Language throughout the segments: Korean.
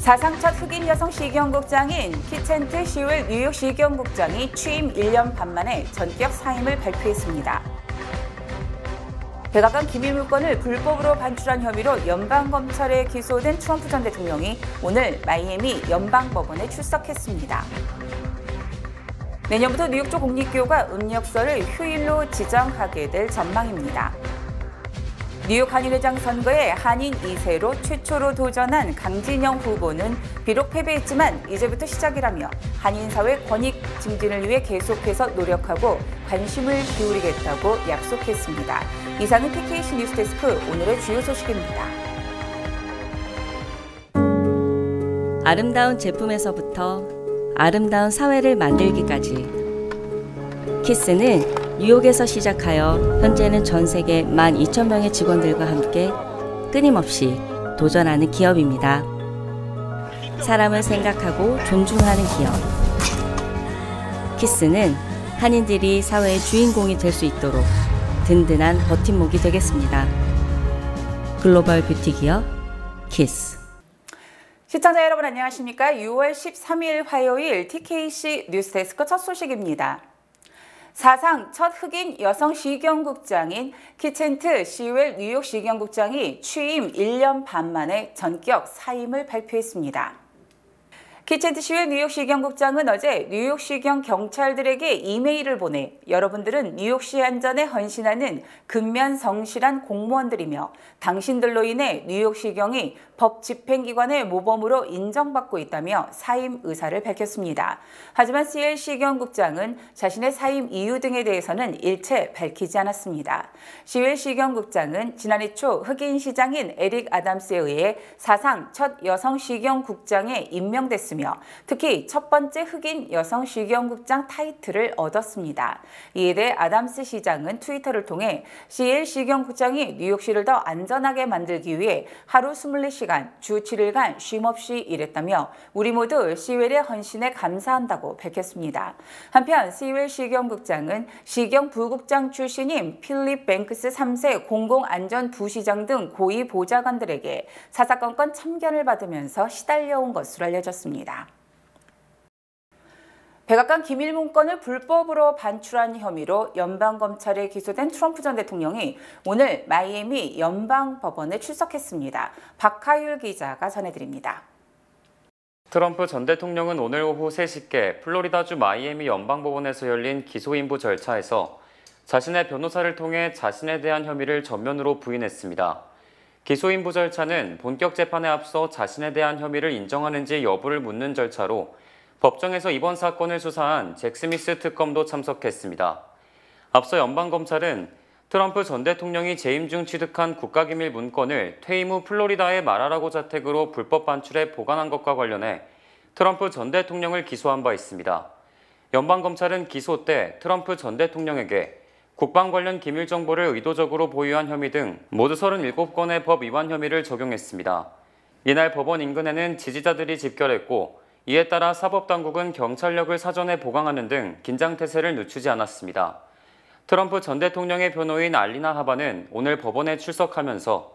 사상 첫 흑인 여성 시경국장인 키첸트 시웰 뉴욕 시경국장이 취임 1년 반 만에 전격 사임을 발표했습니다. 백악관 기밀물건을 불법으로 반출한 혐의로 연방검찰에 기소된 트럼프 전 대통령이 오늘 마이애미 연방법원에 출석했습니다. 내년부터 뉴욕주 공립교가 음력설을 휴일로 지정하게 될 전망입니다. 뉴욕 한인회장 선거에 한인 2세로 최초로 도전한 강진영 후보는 비록 패배했지만 이제부터 시작이라며 한인사회 권익 증진을 위해 계속해서 노력하고 관심을 기울이겠다고 약속했습니다. 이상은 TKC 뉴스데스크 오늘의 주요 소식입니다. 아름다운 제품에서부터 아름다운 사회를 만들기까지 키스는 뉴욕에서 시작하여 현재는 전 세계 12,000명의 직원들과 함께 끊임없이 도전하는 기업입니다. 사람을 생각하고 존중하는 기업. 키스는 한인들이 사회의 주인공이 될 수 있도록 든든한 버팀목이 되겠습니다. 글로벌 뷰티 기업 키스. 시청자 여러분 안녕하십니까? 6월 13일 화요일 TKC 뉴스데스크 첫 소식입니다. 사상 첫 흑인 여성 시경국장인 키첸트 시웰 뉴욕 시경국장이 취임 1년 반 만에 전격 사임을 발표했습니다. 키첸트 시웰 뉴욕 시경국장은 어제 뉴욕 시경 경찰들에게 이메일을 보내 여러분들은 뉴욕시 안전에 헌신하는 근면 성실한 공무원들이며 당신들로 인해 뉴욕 시경이 법 집행기관의 모범으로 인정받고 있다며 사임 의사를 밝혔습니다. 하지만 CL 시경국장은 자신의 사임 이유 등에 대해서는 일체 밝히지 않았습니다. CL 시경국장은 지난해 초 흑인 시장인 에릭 아담스에 의해 사상 첫 여성 시경국장에 임명됐으며 특히 첫 번째 흑인 여성 시경국장 타이틀을 얻었습니다. 이에 대해 아담스 시장은 트위터를 통해 CL 시경국장이 뉴욕시를 더 안전하게 만들기 위해 하루 24시간 주 7일간 쉼없이 일했다며 우리 모두 시웰의 헌신에 감사한다고 밝혔습니다. 한편 시웰 시경국장은 시경 부국장 출신인 필립 뱅크스 3세 공공안전부시장 등 고위 보좌관들에게 사사건건 참견을 받으면서 시달려온 것으로 알려졌습니다. 백악관 기밀문건을 불법으로 반출한 혐의로 연방검찰에 기소된 트럼프 전 대통령이 오늘 마이애미 연방법원에 출석했습니다. 박하율 기자가 전해드립니다. 트럼프 전 대통령은 오늘 오후 3시께 플로리다주 마이애미 연방법원에서 열린 기소인부 절차에서 자신의 변호사를 통해 자신에 대한 혐의를 전면으로 부인했습니다. 기소인부 절차는 본격 재판에 앞서 자신에 대한 혐의를 인정하는지 여부를 묻는 절차로 법정에서 이번 사건을 수사한 잭 스미스 특검도 참석했습니다. 앞서 연방검찰은 트럼프 전 대통령이 재임 중 취득한 국가기밀 문건을 퇴임 후 플로리다의 마라라고 자택으로 불법 반출해 보관한 것과 관련해 트럼프 전 대통령을 기소한 바 있습니다. 연방검찰은 기소 때 트럼프 전 대통령에게 국방 관련 기밀 정보를 의도적으로 보유한 혐의 등 모두 37건의 법 위반 혐의를 적용했습니다. 이날 법원 인근에는 지지자들이 집결했고 이에 따라 사법당국은 경찰력을 사전에 보강하는 등 긴장태세를 늦추지 않았습니다. 트럼프 전 대통령의 변호인 알리나 하바는 오늘 법원에 출석하면서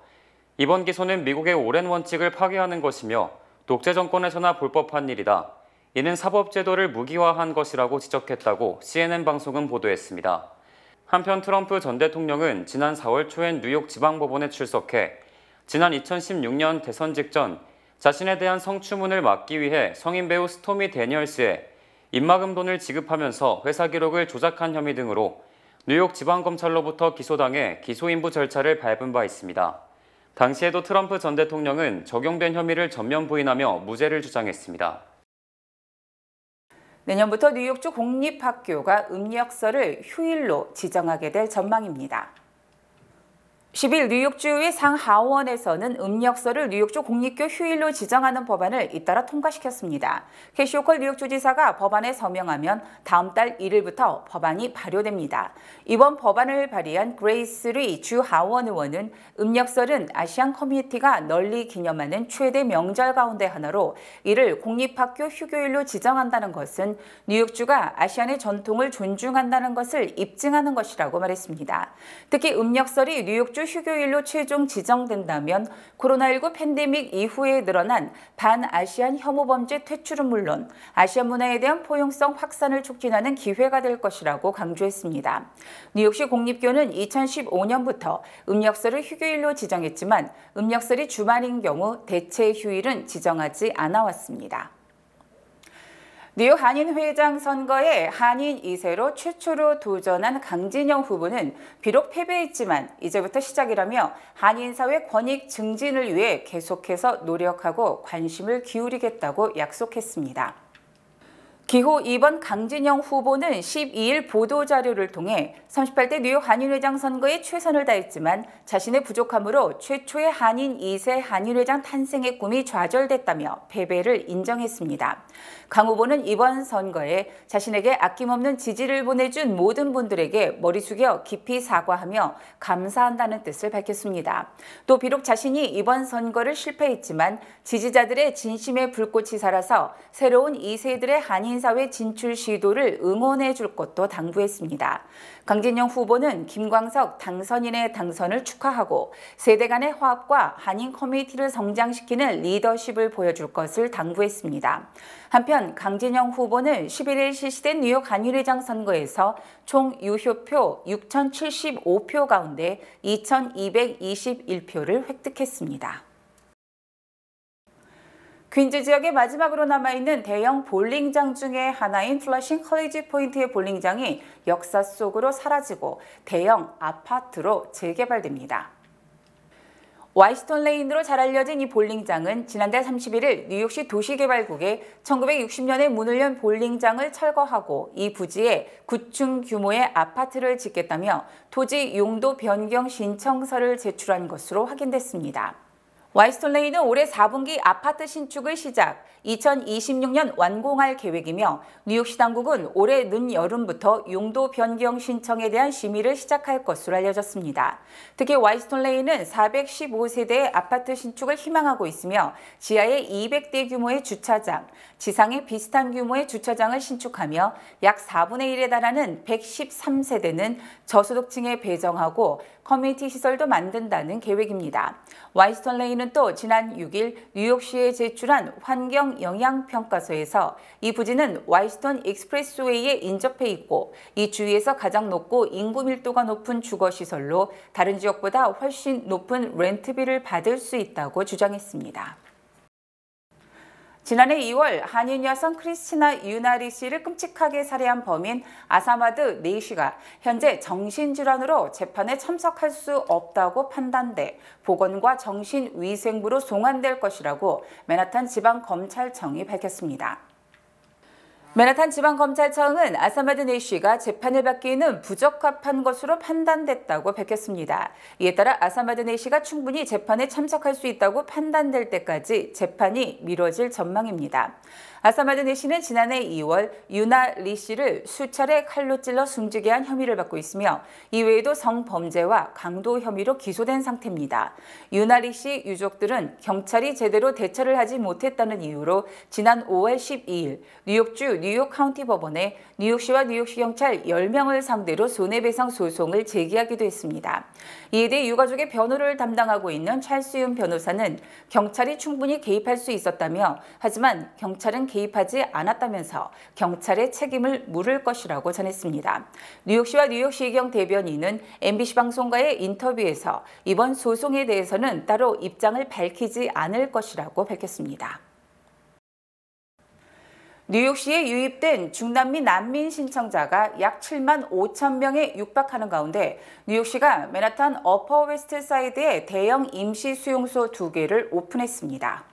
이번 기소는 미국의 오랜 원칙을 파괴하는 것이며 독재 정권에서나 불법한 일이다. 이는 사법제도를 무기화한 것이라고 지적했다고 CNN 방송은 보도했습니다. 한편 트럼프 전 대통령은 지난 4월 초엔 뉴욕 지방법원에 출석해 지난 2016년 대선 직전 자신에 대한 성추문을 막기 위해 성인 배우 스토미 데니얼스에 입막음 돈을 지급하면서 회사 기록을 조작한 혐의 등으로 뉴욕 지방검찰로부터 기소당해 기소인부 절차를 밟은 바 있습니다. 당시에도 트럼프 전 대통령은 적용된 혐의를 전면 부인하며 무죄를 주장했습니다. 내년부터 뉴욕주 공립학교가 음력설을 휴일로 지정하게 될 전망입니다. 10일 뉴욕주의 상하원에서는 음력설을 뉴욕주 공립교 휴일로 지정하는 법안을 잇따라 통과시켰습니다. 캐시 호컬 뉴욕주지사가 법안에 서명하면 다음 달 1일부터 법안이 발효됩니다. 이번 법안을 발의한 그레이스 리 주 하원 의원은 음력설은 아시안 커뮤니티가 널리 기념하는 최대 명절 가운데 하나로 이를 공립학교 휴교일로 지정한다는 것은 뉴욕주가 아시안의 전통을 존중한다는 것을 입증하는 것이라고 말했습니다. 특히 음력설이 뉴욕주 주 휴교일로 최종 지정된다면 코로나19 팬데믹 이후에 늘어난 반아시안 혐오 범죄 퇴출은 물론 아시안 문화에 대한 포용성 확산을 촉진하는 기회가 될 것이라고 강조했습니다. 뉴욕시 공립교는 2015년부터 음력설을 휴교일로 지정했지만 음력설이 주말인 경우 대체 휴일은 지정하지 않아 왔습니다. 뉴욕 한인회장 선거에 한인 2세로 최초로 도전한 강진영 후보는 비록 패배했지만 이제부터 시작이라며 한인사회 권익 증진을 위해 계속해서 노력하고 관심을 기울이겠다고 약속했습니다. 기호 2번 강진영 후보는 12일 보도자료를 통해 38대 뉴욕 한인회장 선거에 최선을 다했지만 자신의 부족함으로 최초의 한인 2세 한인회장 탄생의 꿈이 좌절됐다며 패배를 인정했습니다. 강 후보는 이번 선거에 자신에게 아낌없는 지지를 보내준 모든 분들에게 머리 숙여 깊이 사과하며 감사한다는 뜻을 밝혔습니다. 또 비록 자신이 이번 선거를 실패했지만 지지자들의 진심의 불꽃이 살아서 새로운 2세들의 한인사회 진출 시도를 응원해 줄 것도 당부했습니다. 강진영 후보는 김광석 당선인의 당선을 축하하고 세대 간의 화합과 한인 커뮤니티를 성장시키는 리더십을 보여줄 것을 당부했습니다. 한편 강진영 후보는 11일 실시된 뉴욕 한인회장 선거에서 총 유효표 6,075표 가운데 2,221표를 획득했습니다. 퀸즈 지역의 마지막으로 남아있는 대형 볼링장 중의 하나인 플러싱 컬리지 포인트의 볼링장이 역사 속으로 사라지고 대형 아파트로 재개발됩니다. 와이스톤 레인으로 잘 알려진 이 볼링장은 지난달 31일 뉴욕시 도시개발국에 1960년에 문을 연 볼링장을 철거하고 이 부지에 9층 규모의 아파트를 짓겠다며 토지 용도 변경 신청서를 제출한 것으로 확인됐습니다. 와이스톤 레인은 올해 4분기 아파트 신축을 시작, 2026년 완공할 계획이며 뉴욕시 당국은 올해 늦여름부터 용도 변경 신청에 대한 심의를 시작할 것으로 알려졌습니다. 특히 와이스톤 레인은 415세대의 아파트 신축을 희망하고 있으며 지하에 200대 규모의 주차장, 지상에 비슷한 규모의 주차장을 신축하며 약 4분의 1에 달하는 113세대는 저소득층에 배정하고 커뮤니티 시설도 만든다는 계획입니다. 와이스톤 레인은 또 지난 6일 뉴욕시에 제출한 환경 영향평가서에서 이 부지는 와이스톤 익스프레스웨이에 인접해 있고 이 주위에서 가장 높고 인구 밀도가 높은 주거시설로 다른 지역보다 훨씬 높은 렌트비를 받을 수 있다고 주장했습니다. 지난해 2월 한인 여성 크리스티나 유나리 씨를 끔찍하게 살해한 범인 아사마드 네이시가 현재 정신질환으로 재판에 참석할 수 없다고 판단돼 보건과 정신위생부로 송환될 것이라고 맨하탄 지방검찰청이 밝혔습니다. 맨하탄 지방검찰청은 아사마드 네이시가 재판을 받기에는 부적합한 것으로 판단됐다고 밝혔습니다. 이에 따라 아사마드 네이시가 충분히 재판에 참석할 수 있다고 판단될 때까지 재판이 미뤄질 전망입니다. 아사마드 네이시는 지난해 2월 유나 리 씨를 수차례 칼로 찔러 숨지게 한 혐의를 받고 있으며 이외에도 성범죄와 강도 혐의로 기소된 상태입니다. 유나 리 씨 유족들은 경찰이 제대로 대처를 하지 못했다는 이유로 지난 5월 12일 뉴욕주 뉴욕 카운티 법원에 뉴욕시와 뉴욕시 경찰 10명을 상대로 손해배상 소송을 제기하기도 했습니다. 이에 대해 유가족의 변호를 담당하고 있는 찰스윤 변호사는 경찰이 충분히 개입할 수 있었다며 하지만 경찰은 개입하지 않았다면서 경찰의 책임을 물을 것이라고 전했습니다. 뉴욕시와 뉴욕시경 대변인은 MBC 방송과의 인터뷰에서 이번 소송에 대해서는 따로 입장을 밝히지 않을 것이라고 밝혔습니다. 뉴욕시에 유입된 중남미 난민 신청자가 약 7만 5천 명에 육박하는 가운데 뉴욕시가 맨하탄 어퍼 웨스트 사이드에 대형 임시 수용소 2개를 오픈했습니다.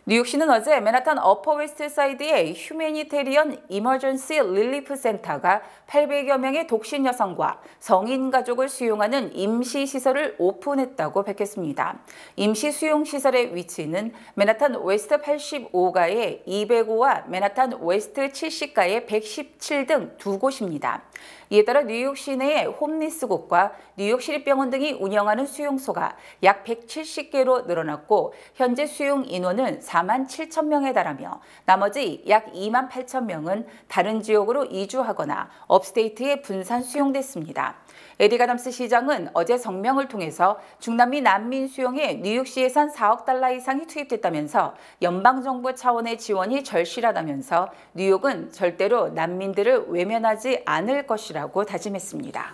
뉴욕시는 어제 맨하탄 어퍼 웨스트 사이드의 휴메니테리언 이머전시 릴리프 센터가 800여 명의 독신 여성과 성인 가족을 수용하는 임시시설을 오픈했다고 밝혔습니다. 임시 수용시설의 위치는 맨하탄 웨스트 85가에 205와 맨하탄 웨스트 70가에 117 등 두 곳입니다. 이에 따라 뉴욕시 내의 홈리스곳과 뉴욕시립병원 등이 운영하는 수용소가 약 170개로 늘어났고 현재 수용 인원은 4만 7천 명에 달하며 나머지 약 2만 8천 명은 다른 지역으로 이주하거나 업스테이트에 분산 수용됐습니다. 에릭 아담스 시장은 어제 성명을 통해서 중남미 난민 수용에 뉴욕시 예산 4억 달러 이상이 투입됐다면서 연방정부 차원의 지원이 절실하다면서 뉴욕은 절대로 난민들을 외면하지 않을 것이라고 다짐했습니다.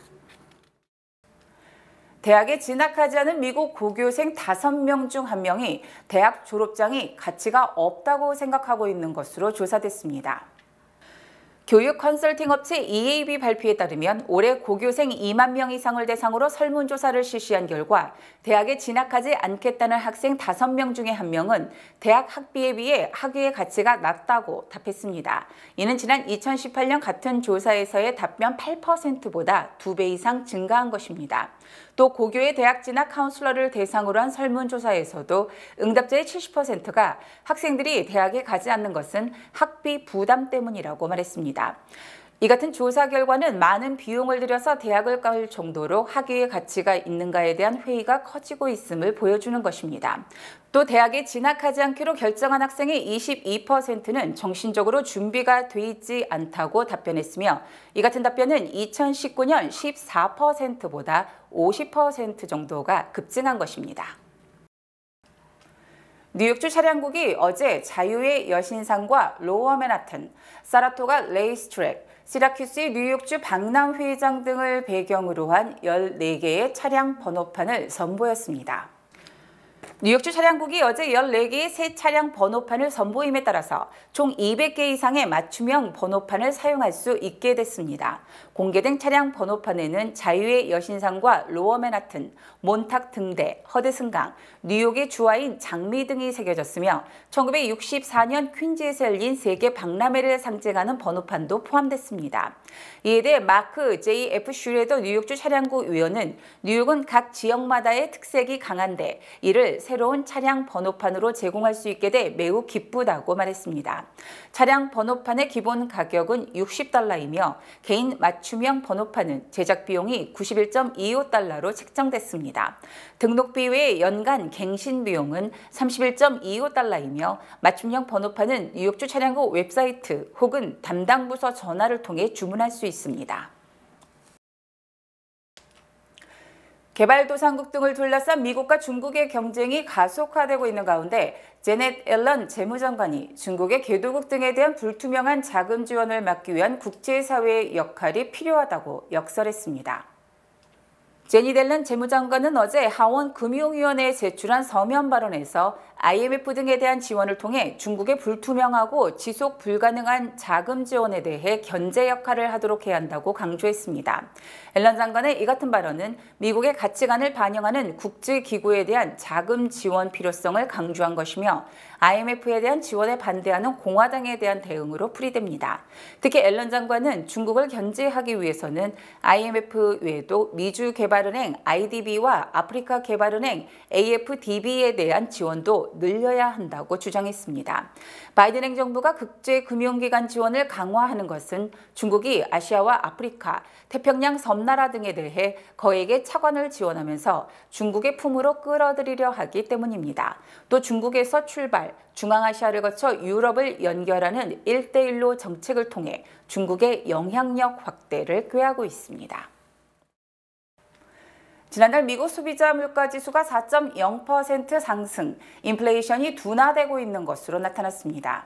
대학에 진학하지 않은 미국 고교생 5명 중 1명이 대학 졸업장이 가치가 없다고 생각하고 있는 것으로 조사됐습니다. 교육 컨설팅 업체 EAB 발표에 따르면 올해 고교생 2만 명 이상을 대상으로 설문조사를 실시한 결과 대학에 진학하지 않겠다는 학생 5명 중에 1명은 대학 학비에 비해 학위의 가치가 낮다고 답했습니다. 이는 지난 2018년 같은 조사에서의 답변 8%보다 2배 이상 증가한 것입니다. 또 고교의 대학 진학 카운슬러를 대상으로 한 설문조사에서도 응답자의 70%가 학생들이 대학에 가지 않는 것은 학비 부담 때문이라고 말했습니다. 이 같은 조사 결과는 많은 비용을 들여서 대학을 갈 정도로 학위의 가치가 있는가에 대한 회의가 커지고 있음을 보여주는 것입니다. 또 대학에 진학하지 않기로 결정한 학생의 22%는 정신적으로 준비가 돼 있지 않다고 답변했으며 이 같은 답변은 2019년 14%보다 50% 정도가 급증한 것입니다. 뉴욕주 차량국이 어제 자유의 여신상과 로어 맨하튼, 사라토가 레이스트랙, 시라큐스의 뉴욕주 박람회장 등을 배경으로 한 14개의 차량 번호판을 선보였습니다. 뉴욕주 차량국이 어제 14개의 새 차량 번호판을 선보임에 따라서 총 200개 이상의 맞춤형 번호판을 사용할 수 있게 됐습니다. 공개된 차량 번호판에는 자유의 여신상과 로어 맨하튼, 몬탁 등대, 허드슨강, 뉴욕의 주화인 장미 등이 새겨졌으며 1964년 퀸즈에서 열린 세계 박람회를 상징하는 번호판도 포함됐습니다. 이에 대해 마크 J.F. 슈레더 뉴욕주 차량국 의원은 뉴욕은 각 지역마다의 특색이 강한데 이를 새로운 차량 번호판으로 제공할 수 있게 돼 매우 기쁘다고 말했습니다. 차량 번호판의 기본 가격은 $60이며 개인 맞춤형 번호판은 제작 비용이 $91.25로 책정됐습니다. 등록비 외에 연간 갱신 비용은 $31.25이며 맞춤형 번호판은 뉴욕주 차량국 웹사이트 혹은 담당 부서 전화를 통해 주문할 수 있습니다. 개발도상국 등을 둘러싼 미국과 중국의 경쟁이 가속화되고 있는 가운데 제넷 옐런 재무장관이 중국의 개도국 등에 대한 불투명한 자금 지원을 막기 위한 국제사회의 역할이 필요하다고 역설했습니다. 제닛 옐런 재무장관은 어제 하원 금융위원회에 제출한 서면 발언에서 IMF 등에 대한 지원을 통해 중국의 불투명하고 지속 불가능한 자금 지원에 대해 견제 역할을 하도록 해야 한다고 강조했습니다. 옐런 장관의 이 같은 발언은 미국의 가치관을 반영하는 국제기구에 대한 자금 지원 필요성을 강조한 것이며 IMF에 대한 지원에 반대하는 공화당에 대한 대응으로 풀이됩니다. 특히 옐런 장관은 중국을 견제하기 위해서는 IMF 외에도 미주개발은행 IDB와 아프리카개발은행 AFDB에 대한 지원도 늘려야 한다고 주장했습니다. 바이든 행정부가 국제금융기관 지원을 강화하는 것은 중국이 아시아와 아프리카, 태평양 섬나라 등에 대해 거액의 차관을 지원하면서 중국의 품으로 끌어들이려 하기 때문입니다. 또 중국에서 출발, 중앙아시아를 거쳐 유럽을 연결하는 1대1로 정책을 통해 중국의 영향력 확대를 꾀하고 있습니다. 지난달 미국 소비자 물가지수가 4.0% 상승, 인플레이션이 둔화되고 있는 것으로 나타났습니다.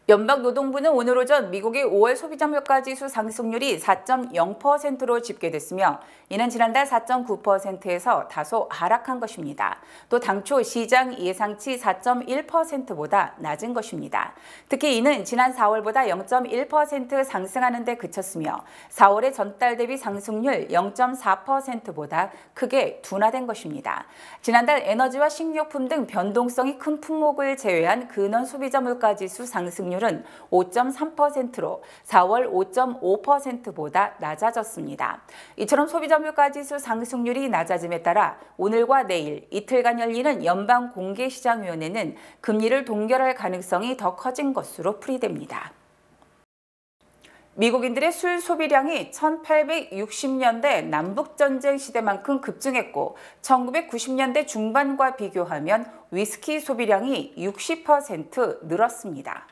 연방노동부는 오늘 오전 미국의 5월 소비자 물가지수 상승률이 4.0%로 집계됐으며 이는 지난달 4.9%에서 다소 하락한 것입니다. 또 당초 시장 예상치 4.1%보다 낮은 것입니다. 특히 이는 지난 4월보다 0.1% 상승하는 데 그쳤으며 4월의 전달 대비 상승률 0.4%보다 크게 둔화된 것입니다. 지난달 에너지와 식료품 등 변동성이 큰 품목을 제외한 근원 소비자 물가지수 상승률은 5.3%로 4월 5.5%보다 낮아졌습니다. 이처럼 소비자 물가지수 상승률이 낮아짐에 따라 오늘과 내일 이틀간 열리는 연방공개시장위원회는 금리를 동결할 가능성이 더 커진 것으로 풀이됩니다. 미국인들의 술 소비량이 1860년대 남북전쟁 시대만큼 급증했고 1990년대 중반과 비교하면 위스키 소비량이 60% 늘었습니다.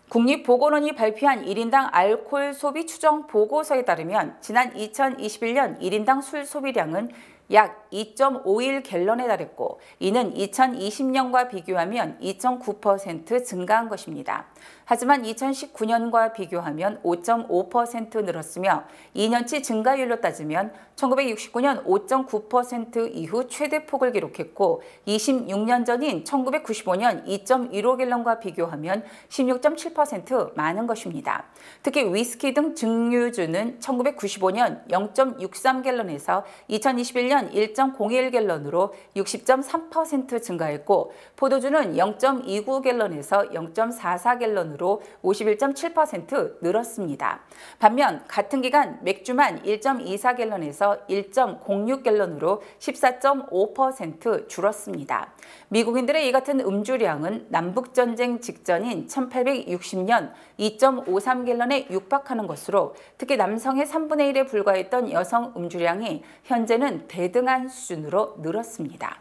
국립보건원이 발표한 1인당 알코올 소비 추정 보고서에 따르면 지난 2021년 1인당 술 소비량은 약 2.51갤런에 달했고 이는 2020년과 비교하면 2.9% 증가한 것입니다. 하지만 2019년과 비교하면 5.5% 늘었으며 2년치 증가율로 따지면 1969년 5.9% 이후 최대폭을 기록했고 26년 전인 1995년 2.15갤런과 비교하면 16.7% 많은 것입니다. 특히 위스키 등 증류주는 1995년 0.63갤런에서 2021년 1.01갤런으로 60.3% 증가했고 포도주는 0.29갤런에서 0.44갤런으로 51.7% 늘었습니다. 반면 같은 기간 맥주만 1.24갤런에서 1.06갤런으로 14.5% 줄었습니다. 미국인들의 이 같은 음주량은 남북전쟁 직전인 1860년 2.53갤런에 육박하는 것으로 특히 남성의 3분의 1에 불과했던 여성 음주량이 현재는 대등한 수준으로 늘었습니다.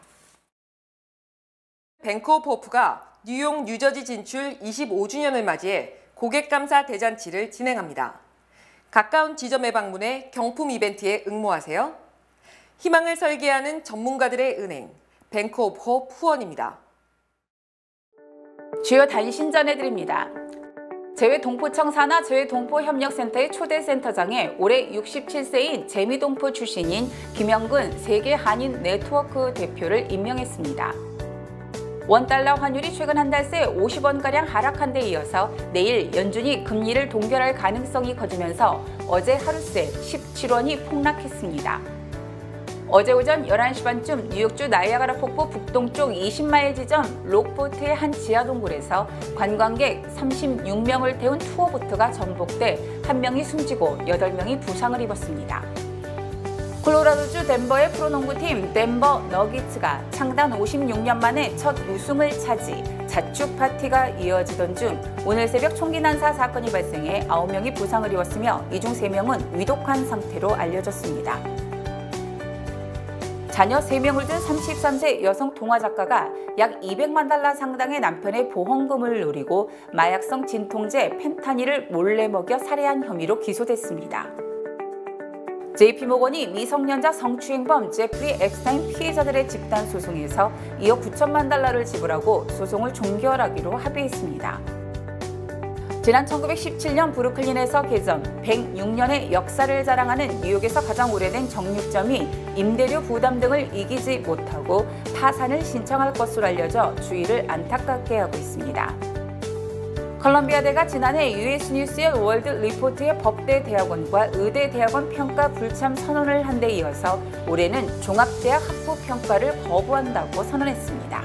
뱅크 오브 호프가 뉴욕, 뉴저지 진출 25주년을 맞이해 고객 감사 대잔치를 진행합니다. 가까운 지점에 방문해 경품 이벤트에 응모하세요. 희망을 설계하는 전문가들의 은행, 뱅크 오브 호프 후원입니다. 주요 단신 전해드립니다. 재외동포청 산하 재외동포협력센터의 초대 센터장에 올해 67세인 재미동포 출신인 김영근 세계 한인 네트워크 대표를 임명했습니다. 원달러 환율이 최근 한 달 새 50원가량 하락한 데 이어서 내일 연준이 금리를 동결할 가능성이 커지면서 어제 하루 새 17원이 폭락했습니다. 어제 오전 11시 반쯤 뉴욕주 나이아가라 폭포 북동쪽 20마일 지점 록포트의 한 지하 동굴에서 관광객 36명을 태운 투어보트가 전복돼 1명이 숨지고 8명이 부상을 입었습니다. 콜로라도주 덴버의 프로농구팀 덴버 너기츠가 창단 56년 만에 첫 우승을 차지, 자축 파티가 이어지던 중 오늘 새벽 총기 난사 사건이 발생해 9명이 부상을 입었으며 이 중 3명은 위독한 상태로 알려졌습니다. 자녀 3명을 둔 33세 여성 동화작가가 약 200만 달러 상당의 남편의 보험금을 노리고 마약성 진통제 펜타닐을 몰래 먹여 살해한 혐의로 기소됐습니다. JP모건이 미성년자 성추행범 제프리 앱스타인 피해자들의 집단 소송에서 2억 9천만 달러를 지불하고 소송을 종결하기로 합의했습니다. 지난 1917년 브루클린에서 개점, 106년의 역사를 자랑하는 뉴욕에서 가장 오래된 정육점이 임대료 부담 등을 이기지 못하고 파산을 신청할 것으로 알려져 주의를 안타깝게 하고 있습니다. 컬럼비아대가 지난해 US 뉴스의 월드 리포트의 법대 대학원과 의대 대학원 평가 불참 선언을 한 데 이어서 올해는 종합대학 학부 평가를 거부한다고 선언했습니다.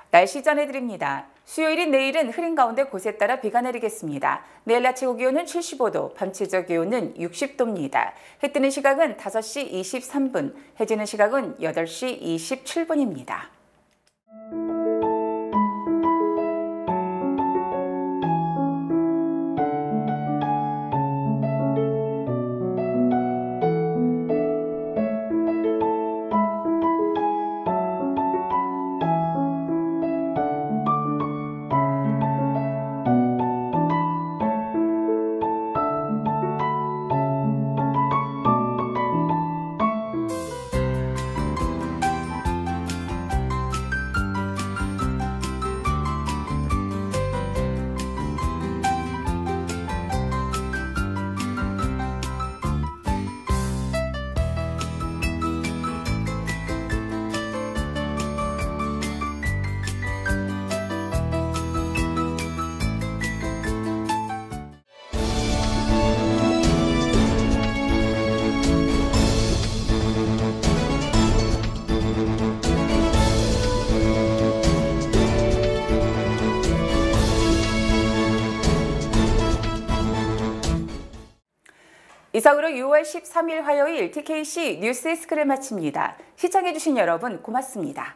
날씨 전해드립니다. 수요일인 내일은 흐린 가운데 곳에 따라 비가 내리겠습니다. 내일 낮 최고 기온은 75도, 밤 최저 기온은 60도입니다. 해 뜨는 시각은 5시 23분, 해 지는 시각은 8시 27분입니다. 이상으로 6월 13일 화요일 TKC 뉴스데스크를 마칩니다. 시청해주신 여러분 고맙습니다.